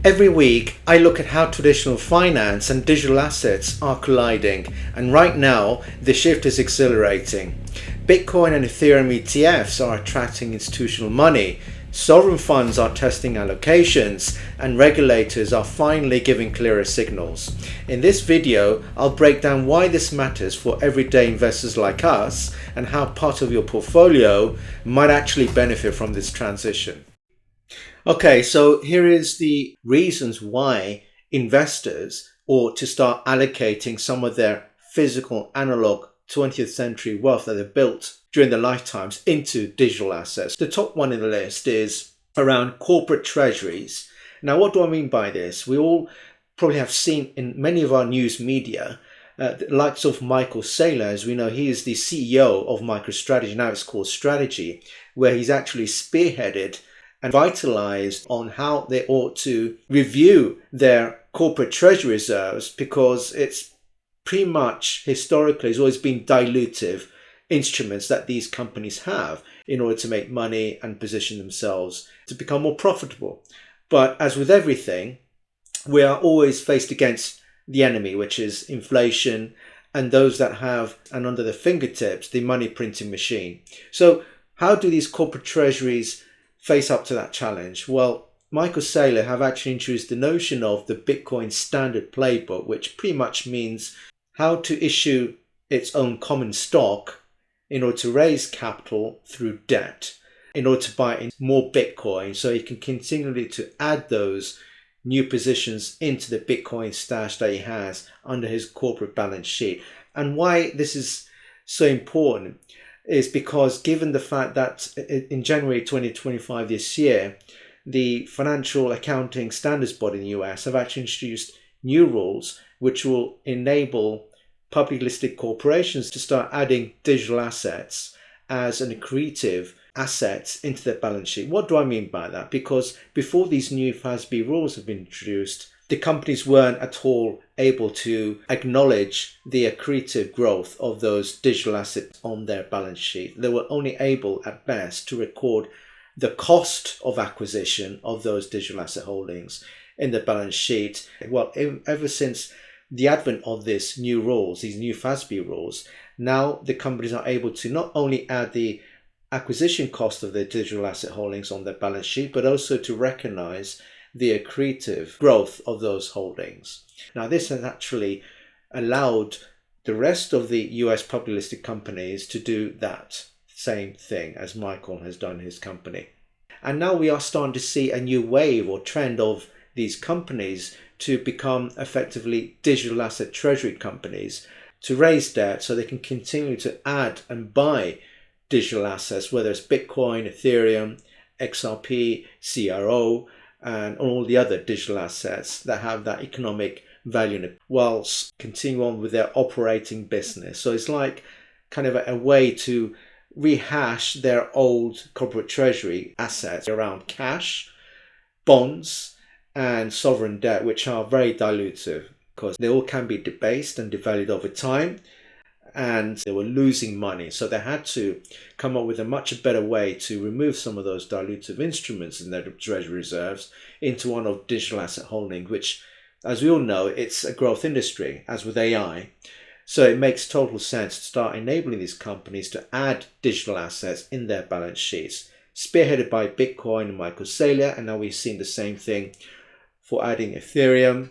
Every week, I look at how traditional finance and digital assets are colliding, and right now, the shift is accelerating. Bitcoin and Ethereum ETFs are attracting institutional money, sovereign funds are testing allocations, and regulators are finally giving clearer signals. In this video, I'll break down why this matters for everyday investors like us and how part of your portfolio might actually benefit from this transition. Okay, so here is the reasons why investors ought to start allocating some of their physical analog 20th century wealth that they've built during their lifetimes into digital assets. The top one in the list is around corporate treasuries. Now, what do I mean by this? We all probably have seen in many of our news media the likes of Michael Saylor. As we know, he is the CEO of MicroStrategy, now it's called Strategy, where he's actually spearheaded and vitalized on how they ought to review their corporate treasury reserves, because it's pretty much historically has always been dilutive instruments that these companies have in order to make money and position themselves to become more profitable. But as with everything, we are always faced against the enemy, which is inflation and those that have, and under their fingertips, the money printing machine. So how do these corporate treasuries face up to that challenge? Well, Michael Saylor have actually introduced the notion of the Bitcoin standard playbook, which pretty much means how to issue its own common stock in order to raise capital through debt, in order to buy in more Bitcoin, so he can continually to add those new positions into the Bitcoin stash that he has under his corporate balance sheet. And why this is so important is because given the fact that in January 2025 this year, the Financial Accounting Standards Body in the US have actually introduced new rules which will enable publicly listed corporations to start adding digital assets as an accretive asset into their balance sheet. What do I mean by that? Because before these new FASB rules have been introduced, the companies weren't at all able to acknowledge the accretive growth of those digital assets on their balance sheet. They were only able at best to record the cost of acquisition of those digital asset holdings in the balance sheet. Well, ever since the advent of these new rules, these new FASB rules, now the companies are able to not only add the acquisition cost of their digital asset holdings on their balance sheet, but also to recognize the accretive growth of those holdings. Now, this has actually allowed the rest of the US publicly listed companies to do that same thing as Michael has done his company. And now we are starting to see a new wave or trend of these companies to become effectively digital asset treasury companies, to raise debt so they can continue to add and buy digital assets, whether it's Bitcoin, Ethereum, XRP, CRO, and all the other digital assets that have that economic value, whilst continue on with their operating business. So it's like kind of a way to rehash their old corporate treasury assets around cash, bonds, and sovereign debt, which are very dilutive because they all can be debased and devalued over time, and they were losing money. So they had to come up with a much better way to remove some of those dilutive instruments in their treasury reserves into one of digital asset holding, which, as we all know, it's a growth industry, as with AI. So it makes total sense to start enabling these companies to add digital assets in their balance sheets, spearheaded by Bitcoin and Michael Saylor. And now we've seen the same thing for adding Ethereum,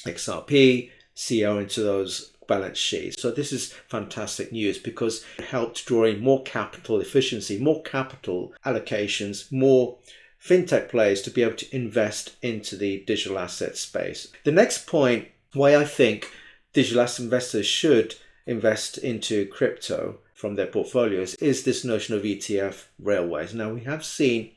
XRP, CR into those balance sheets. So this is fantastic news because it helped draw in more capital efficiency, more capital allocations, more fintech players to be able to invest into the digital asset space. The next point why I think digital asset investors should invest into crypto from their portfolios is this notion of ETF RWAs. Now, we have seen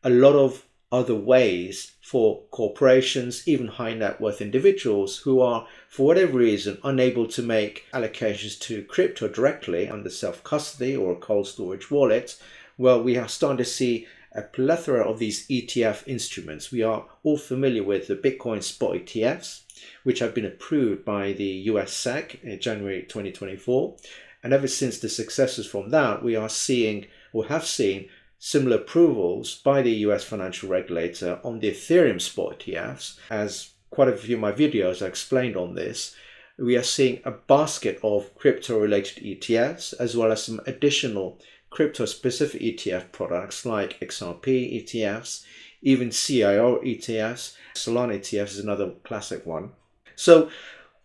a lot of other ways for corporations, even high net worth individuals who are, for whatever reason, unable to make allocations to crypto directly under self-custody or a cold storage wallet. Well, we are starting to see a plethora of these ETF instruments. We are all familiar with the Bitcoin spot ETFs, which have been approved by the US SEC in January 2024. And ever since the successes from that, we are seeing or have seen similar approvals by the US financial regulator on the Ethereum spot ETFs. As quite a few of my videos I explained on this, we are seeing a basket of crypto-related ETFs as well as some additional crypto-specific ETF products like XRP ETFs, even CIO ETFs. Solana ETFs is another classic one. So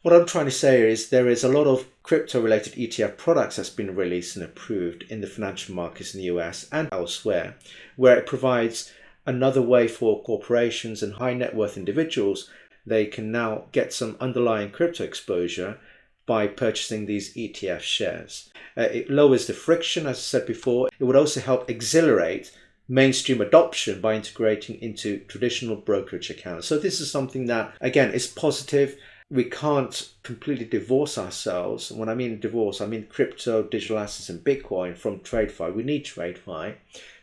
what I'm trying to say is there is a lot of crypto-related ETF products that's been released and approved in the financial markets in the US and elsewhere, where it provides another way for corporations and high net worth individuals. They can now get some underlying crypto exposure by purchasing these ETF shares. It lowers the friction, as I said before. It would also help accelerate mainstream adoption by integrating into traditional brokerage accounts. So this is something that, again, is positive. We can't completely divorce ourselves. When I mean divorce, I mean crypto, digital assets and Bitcoin from TradeFi. We need TradeFi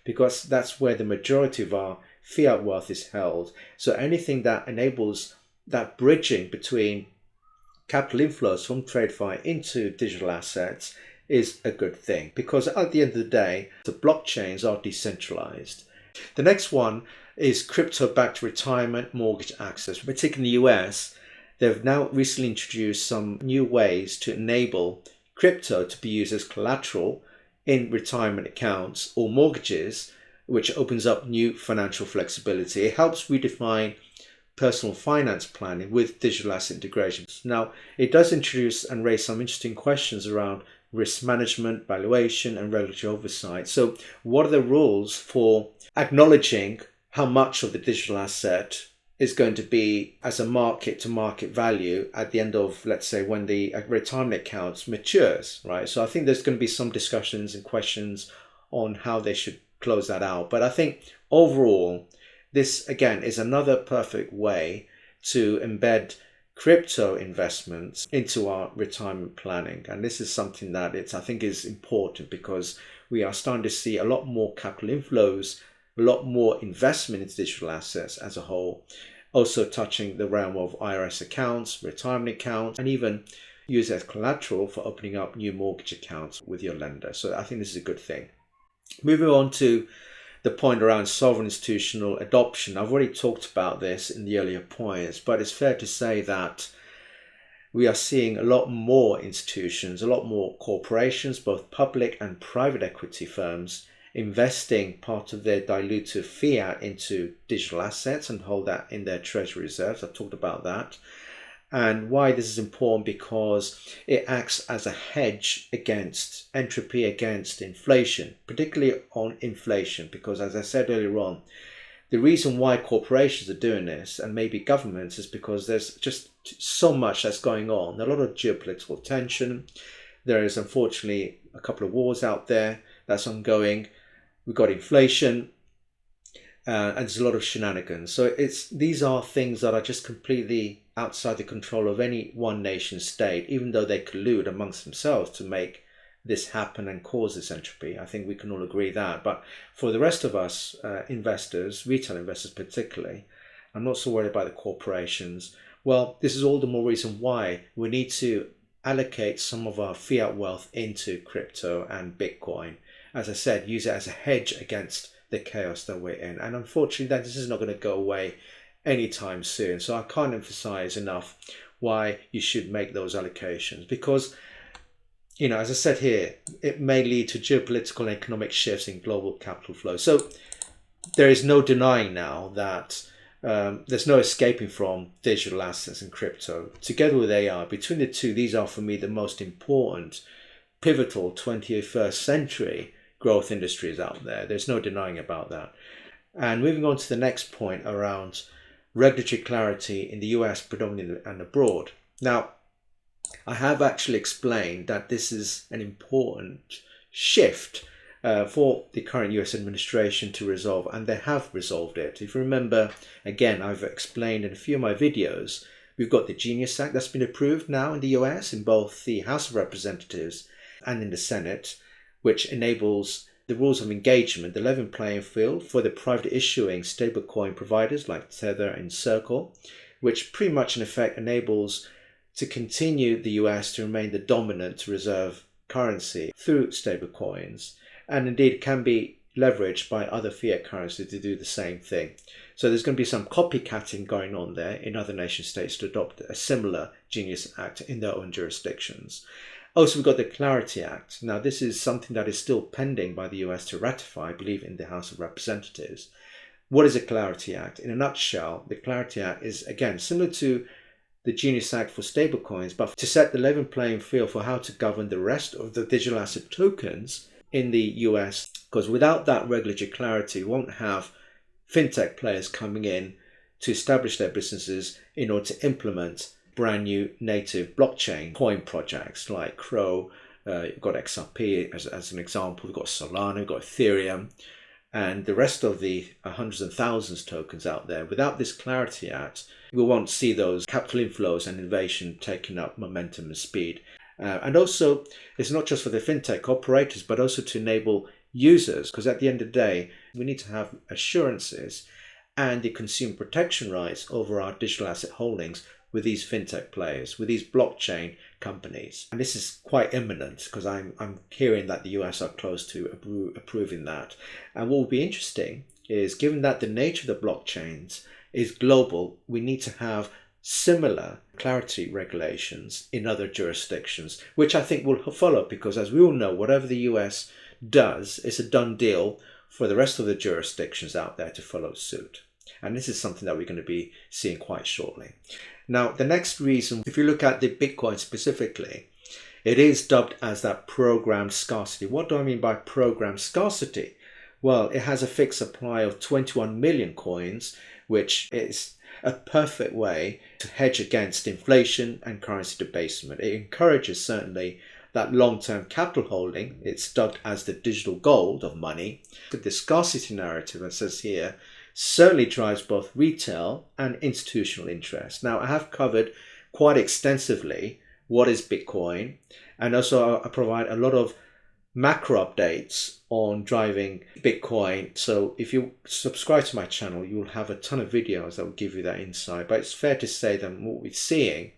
because that's where the majority of our fiat wealth is held. So anything that enables that bridging between capital inflows from TradeFi into digital assets is a good thing, because at the end of the day, the blockchains are decentralized. The next one is crypto-backed retirement mortgage access. Particularly in the US, they've now recently introduced some new ways to enable crypto to be used as collateral in retirement accounts or mortgages, which opens up new financial flexibility. It helps redefine personal finance planning with digital asset integration. Now, it does introduce and raise some interesting questions around risk management, valuation, and regulatory oversight. So what are the rules for acknowledging how much of the digital asset is going to be as a market-to-market value at the end of, let's say, when the retirement account matures, right? So I think there's going to be some discussions and questions on how they should close that out. But I think overall, this, again, is another perfect way to embed crypto investments into our retirement planning. And this is something that I think is important, because we are starting to see a lot more capital inflows, a lot more investment into digital assets as a whole, also touching the realm of IRS accounts, retirement accounts, and even use as collateral for opening up new mortgage accounts with your lender. So I think this is a good thing. Moving on to the point around sovereign institutional adoption. I've already talked about this in the earlier points, but it's fair to say that we are seeing a lot more institutions, a lot more corporations, both public and private equity firms, investing part of their dilutive fiat into digital assets and hold that in their treasury reserves. I've talked about that. And why this is important, because it acts as a hedge against entropy, against inflation, particularly on inflation, because as I said earlier on, the reason why corporations are doing this, and maybe governments, is because there's just so much that's going on. A lot of geopolitical tension. There is unfortunately a couple of wars out there that's ongoing. We've got inflation, and there's a lot of shenanigans. So these are things that are just completely outside the control of any one nation state, even though they collude amongst themselves to make this happen and cause this entropy. I think we can all agree that. But for the rest of us, investors, retail investors particularly, I'm not so worried about the corporations. Well, this is all the more reason why we need to allocate some of our fiat wealth into crypto and Bitcoin. As I said, use it as a hedge against the chaos that we're in. And unfortunately, this is not going to go away anytime soon. So I can't emphasize enough why you should make those allocations, because, as I said here, it may lead to geopolitical and economic shifts in global capital flow. So there is no denying now that there's no escaping from digital assets and crypto. Together with AI, between the two, these are for me the most important, pivotal 21st century growth industries out there. There's no denying about that. And moving on to the next point around regulatory clarity in the US predominantly and abroad. Now, I have actually explained that this is an important shift for the current US administration to resolve, and they have resolved it. If you remember, again, I've explained in a few of my videos, we've got the Genius Act that's been approved now in the US in both the House of Representatives and in the Senate, which enables the rules of engagement, the level playing field for the private issuing stablecoin providers like Tether and Circle, which pretty much in effect enables to continue the US to remain the dominant reserve currency through stablecoins, and indeed can be leveraged by other fiat currencies to do the same thing. So there's going to be some copycatting going on there in other nation states to adopt a similar Genius Act in their own jurisdictions. Also, we've got the Clarity Act. Now, this is something that is still pending by the US to ratify, I believe, in the House of Representatives. What is a Clarity Act? In a nutshell, the Clarity Act is, again, similar to the Genius Act for stablecoins, but to set the level playing field for how to govern the rest of the digital asset tokens in the US, because without that regulatory clarity, we won't have fintech players coming in to establish their businesses in order to implement brand new native blockchain coin projects like Crow. You've got XRP as an example, we've got Solana, we've got Ethereum, and the rest of the hundreds and thousands tokens out there. Without this Clarity Act, we won't see those capital inflows and innovation taking up momentum and speed. And also, it's not just for the fintech operators, but also to enable users, because at the end of the day, we need to have assurances and the consumer protection rights over our digital asset holdings with these fintech players, with these blockchain companies. And this is quite imminent because I'm hearing that the US are close to approving that. And what will be interesting is, given that the nature of the blockchains is global, we need to have similar clarity regulations in other jurisdictions, which I think will follow, because as we all know, whatever the US does is a done deal for the rest of the jurisdictions out there to follow suit. And this is something that we're going to be seeing quite shortly. Now, the next reason, if you look at the Bitcoin specifically, it is dubbed as that programmed scarcity. What do I mean by programmed scarcity? Well, it has a fixed supply of 21 million coins, which is a perfect way to hedge against inflation and currency debasement. It encourages certainly that long-term capital holding. It's dubbed as the digital gold of money. The scarcity narrative, as it says here, certainly drives both retail and institutional interest. Now, I have covered quite extensively what is Bitcoin, and also I provide a lot of macro updates on driving Bitcoin. So if you subscribe to my channel, you'll have a ton of videos that will give you that insight. But it's fair to say that what we're seeing,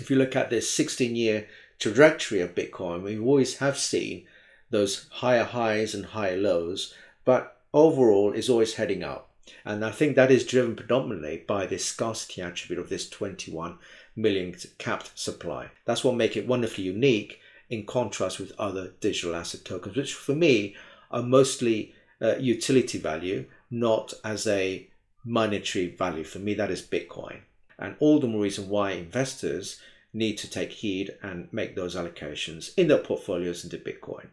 if you look at this 16-year trajectory of Bitcoin, we always have seen those higher highs and higher lows, but overall is always heading up. And I think that is driven predominantly by this scarcity attribute of this 21 million capped supply. That's what makes it wonderfully unique in contrast with other digital asset tokens, which for me are mostly utility value, not as a monetary value. For me, that is Bitcoin. And all the more reason why investors need to take heed and make those allocations in their portfolios into Bitcoin.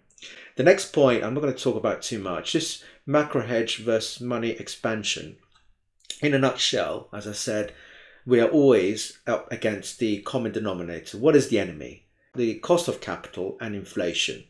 The next point, I'm not going to talk about too much, this macro hedge versus money expansion. In a nutshell, as I said, we are always up against the common denominator. What is the enemy? The cost of capital and inflation.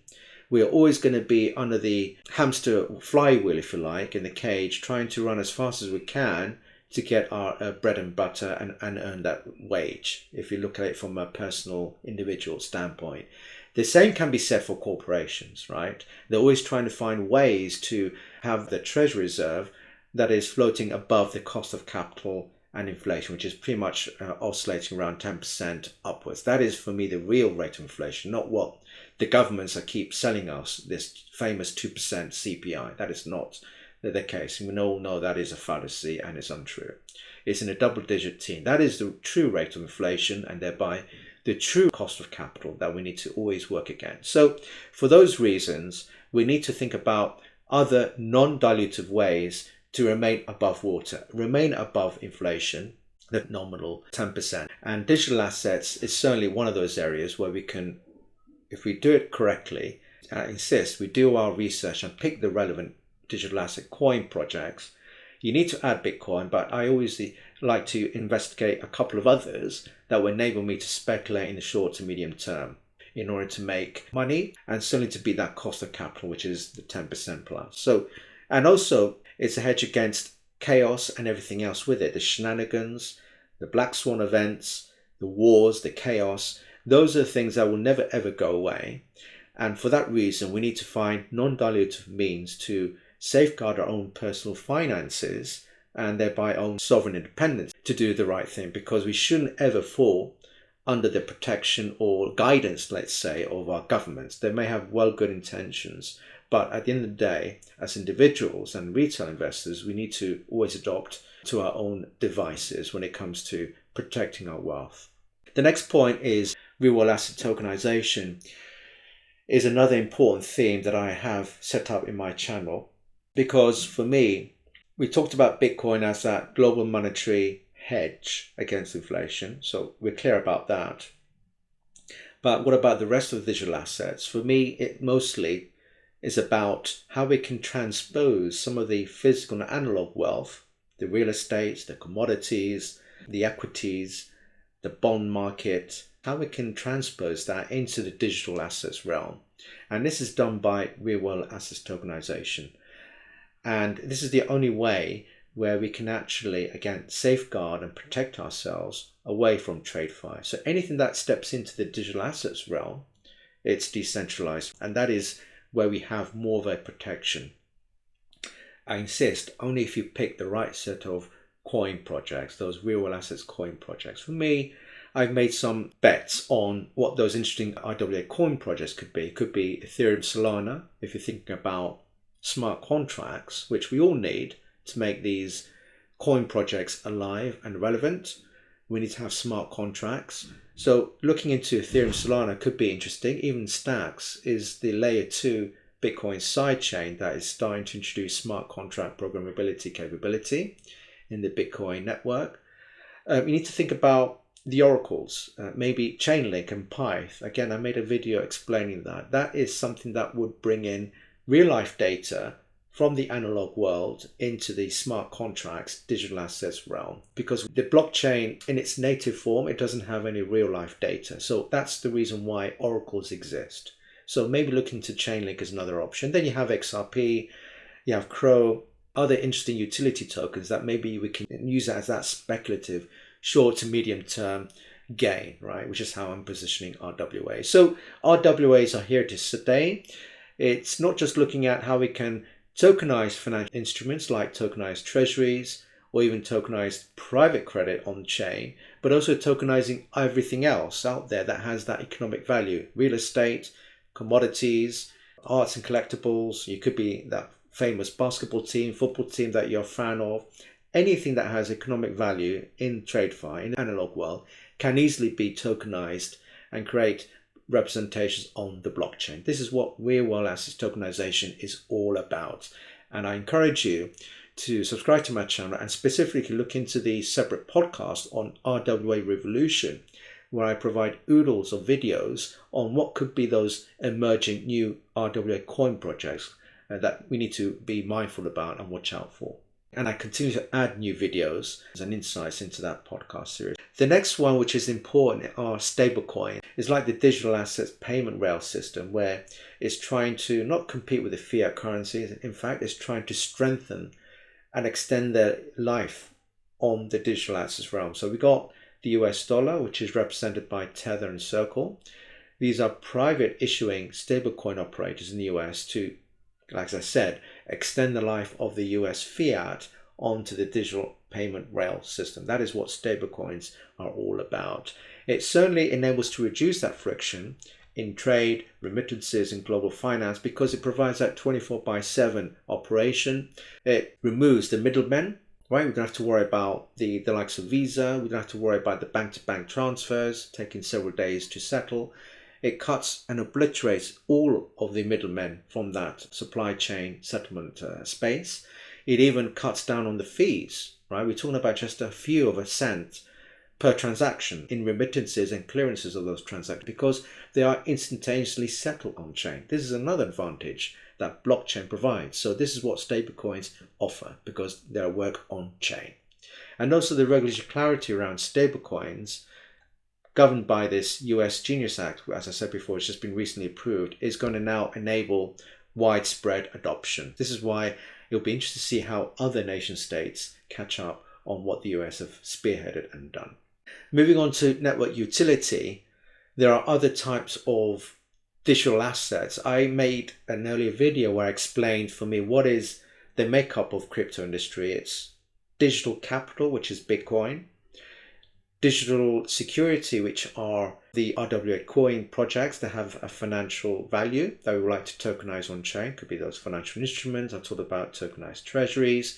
We are always going to be under the hamster flywheel, if you like, in the cage, trying to run as fast as we can to get our bread and butter and earn that wage, if you look at it from a personal, individual standpoint. The same can be said for corporations, right? They're always trying to find ways to have the Treasury reserve that is floating above the cost of capital and inflation, which is pretty much oscillating around 10% upwards. That is, for me, the real rate of inflation, not what the governments keep selling us, this famous 2% CPI. That is not the case. And we all know that is a fallacy and it's untrue. It's in a double-digit teen. That is the true rate of inflation and thereby the true cost of capital that we need to always work against. So for those reasons, we need to think about other non-dilutive ways to remain above water, remain above inflation, the nominal 10%. And digital assets is certainly one of those areas where we can, if we do it correctly, I insist, we do our research and pick the relevant digital asset coin projects. You need to add Bitcoin, but I always like to investigate a couple of others that will enable me to speculate in the short to medium term in order to make money and certainly to beat that cost of capital, which is the 10% plus. So, and also it's a hedge against chaos and everything else with it. The shenanigans, the black swan events, the wars, the chaos, those are the things that will never ever go away. And for that reason, we need to find non-dilutive means to safeguard our own personal finances and thereby own sovereign independence to do the right thing, because we shouldn't ever fall under the protection or guidance, let's say, of our governments. They may have well good intentions, But at the end of the day, as individuals and retail investors, we need to always adopt to our own devices when it comes to protecting our wealth. The next point is real-world asset tokenization is another important theme that I have set up in my channel, because for me, we talked about Bitcoin as that global monetary hedge against inflation. So we're clear about that. But what about the rest of the digital assets? For me, it mostly is about how we can transpose some of the physical and analog wealth, the real estate, the commodities, the equities, the bond market, how we can transpose that into the digital assets realm. And this is done by real-world assets tokenization. And this is the only way where we can actually, again, safeguard and protect ourselves away from TradeFi. So anything that steps into the digital assets realm, it's decentralized. And that is where we have more of a protection. I insist, only if you pick the right set of coin projects, those real-world assets coin projects. For me, I've made some bets on what those interesting RWA coin projects could be. It could be Ethereum Solana, if you're thinking about smart contracts, which we all need to make these coin projects alive and relevant. We need to have smart contracts. So looking into Ethereum Solana could be interesting. Even Stacks is the layer 2 Bitcoin sidechain that is starting to introduce smart contract programmability capability in the Bitcoin network. You need to think about the oracles, maybe Chainlink and Pyth. Again, I made a video explaining that. That is something that would bring in real life data from the analog world into the smart contracts, digital assets realm. Because the blockchain in its native form, it doesn't have any real life data. So that's the reason why oracles exist. So maybe looking to Chainlink is another option. Then you have XRP, you have Crow, other interesting utility tokens that maybe we can use as that speculative short to medium term gain, right? Which is how I'm positioning RWA. So RWAs are here to stay. It's not just looking at how we can tokenize financial instruments like tokenized treasuries or even tokenized private credit on chain, but also tokenizing everything else out there that has that economic value: real estate, commodities, arts and collectibles. You could be that famous basketball team, football team that you're a fan of. Anything that has economic value in TradeFi, in the analog world, can easily be tokenized and create representations on the blockchain. This is what real-world assets tokenization is all about. And I encourage you to subscribe to my channel and specifically look into the separate podcast on RWA Revolution, where I provide oodles of videos on what could be those emerging new RWA coin projects that we need to be mindful about and watch out for. And I continue to add new videos and insights into that podcast series. The next one, which is important, are stablecoin. It's like the digital assets payment rail system, where it's trying to not compete with the fiat currencies. In fact, it's trying to strengthen and extend their life on the digital assets realm. So we got the US dollar, which is represented by Tether and Circle. These are private issuing stablecoin operators in the US to, like I said, extend the life of the US fiat onto the digital payment rail system. That is what stablecoins are all about. It certainly enables to reduce that friction in trade, remittances, and global finance because it provides that 24/7 operation. It removes the middlemen, right? We don't have to worry about the likes of Visa. We don't have to worry about the bank-to-bank transfers taking several days to settle. It cuts and obliterates all of the middlemen from that supply chain settlement space. It even cuts down on the fees, right? We're talking about just a few of a cent per transaction in remittances and clearances of those transactions because they are instantaneously settled on chain. This is another advantage that blockchain provides. So this is what stablecoins offer because they work on chain. And also the regulatory clarity around stablecoins, governed by this US Genius Act, as I said before, it's just been recently approved, is going to now enable widespread adoption. This is why it'll be interesting to see how other nation states catch up on what the US have spearheaded and done. Moving on to network utility, there are other types of digital assets. I made an earlier video where I explained for me what is the makeup of crypto industry. It's digital capital, which is Bitcoin. digital security, which are the RWA coin projects that have a financial value that we would like to tokenize on chain. Could be those financial instruments. I talked about tokenized treasuries,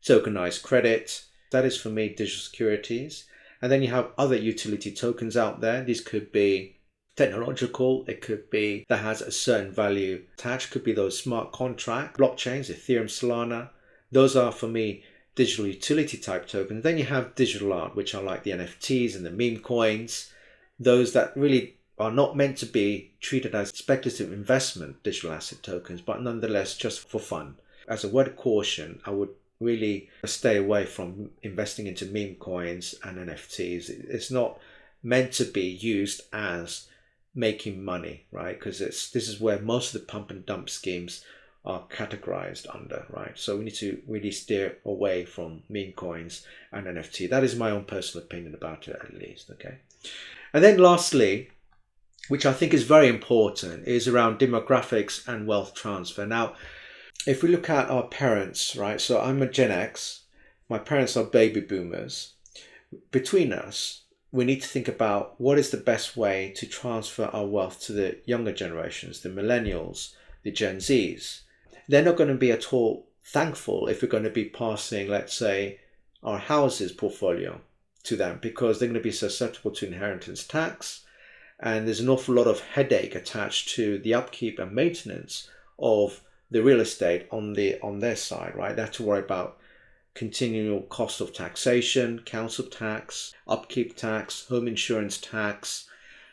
tokenized credit. That is for me digital securities. And then you have other utility tokens out there. These could be technological, it could be that has a certain value attached, could be those smart contract blockchains, Ethereum, Solana. Those are for me digital utility type tokens. Then you have digital art, which are like the NFTs and the meme coins, those that really are not meant to be treated as speculative investment digital asset tokens, but nonetheless just for fun. As a word of caution, I would really stay away from investing into meme coins and NFTs. It's not meant to be used as making money, right? Because this is where most of the pump and dump schemes are categorized under, right? So we need to really steer away from meme coins and NFT. That is my own personal opinion about it, at least, okay? And then lastly, which I think is very important, is around demographics and wealth transfer. Now, if we look at our parents, right? So I'm a Gen X, my parents are baby boomers. Between us, we need to think about what is the best way to transfer our wealth to the younger generations, the millennials, the Gen Zs. They're not going to be at all thankful if we're going to be passing, let's say, our houses portfolio to them, because they're going to be susceptible to inheritance tax. And there's an awful lot of headache attached to the upkeep and maintenance of the real estate on their side, right? They have to worry about continual cost of taxation, council tax, upkeep tax, home insurance tax,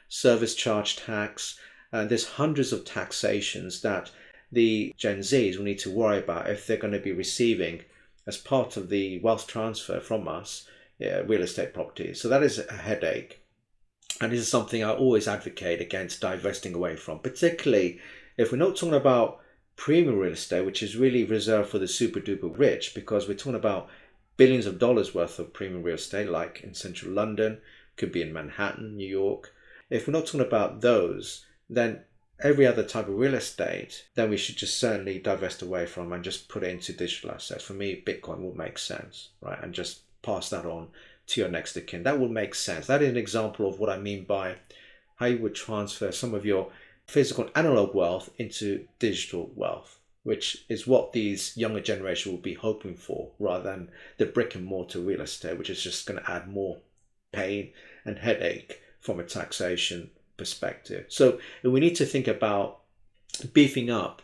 service charge tax. There's hundreds of taxations that the Gen Zs will need to worry about if they're going to be receiving, as part of the wealth transfer from us, real estate properties. So that is a headache. And this is something I always advocate against divesting away from, particularly if we're not talking about premium real estate, which is really reserved for the super duper rich, because we're talking about billions of dollars worth of premium real estate, like in central London, could be in Manhattan, New York. If we're not talking about those, then every other type of real estate, then we should just certainly divest away from and just put it into digital assets. For me, Bitcoin will make sense, right? And just pass that on to your next of kin. That will make sense. That is an example of what I mean by how you would transfer some of your physical analog wealth into digital wealth, which is what these younger generation will be hoping for, rather than the brick and mortar real estate, which is just going to add more pain and headache from a taxation perspective. So we need to think about beefing up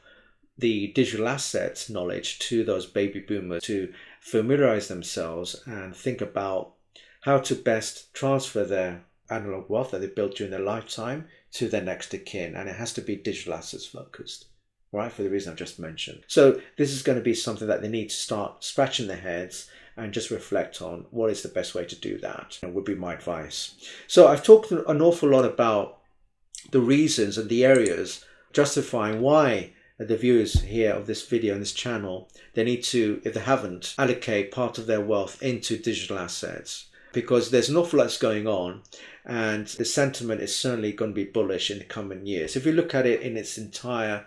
the digital assets knowledge to those baby boomers to familiarize themselves and think about how to best transfer their analog wealth that they built during their lifetime to their next of kin. And it has to be digital assets focused, right? For the reason I've just mentioned. So this is going to be something that they need to start scratching their heads and just reflect on what is the best way to do that, and would be my advice. So I've talked an awful lot about the reasons and the areas justifying why the viewers here of this video and this channel, they need to, if they haven't, allocate part of their wealth into digital assets, because there's an awful lot that's going on and the sentiment is certainly going to be bullish in the coming years. If you look at it in its entire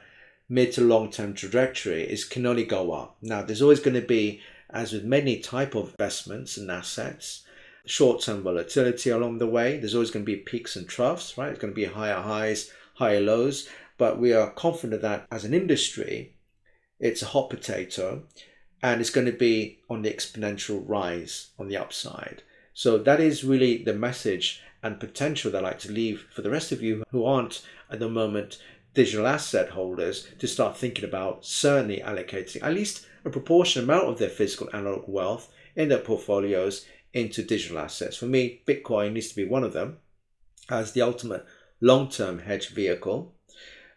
mid to long term trajectory, it can only go up. Now, there's always going to be, as with many type of investments and assets, short-term volatility along the way. There's always going to be peaks and troughs, right? It's going to be higher highs, higher lows. But we are confident that as an industry, it's a hot potato and it's going to be on the exponential rise on the upside. So that is really the message and potential that I'd like to leave for the rest of you who aren't at the moment digital asset holders, to start thinking about certainly allocating at least a proportionate amount of their physical analog wealth in their portfolios into digital assets. For me, Bitcoin needs to be one of them as the ultimate long-term hedge vehicle,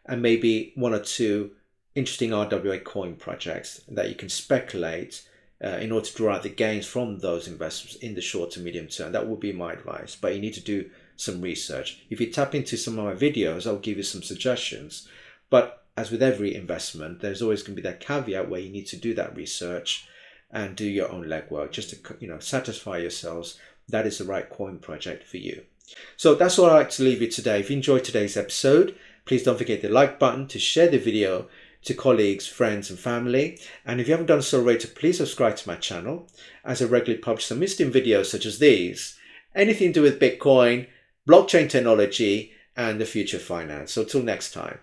and maybe one or two interesting RWA coin projects that you can speculate in order to draw out the gains from those investments in the short to medium term. That would be my advice, but you need to do some research. If you tap into some of my videos, I'll give you some suggestions. But as with every investment, there's always going to be that caveat where you need to do that research and do your own legwork just to satisfy yourselves that is the right coin project for you. So that's all I'd like to leave you today. If you enjoyed today's episode, please don't forget the like button, to share the video to colleagues, friends and family. And if you haven't done so already, please subscribe to my channel, as I regularly publish some interesting videos such as these. anything to do with Bitcoin, blockchain technology, and the future of finance. So till next time.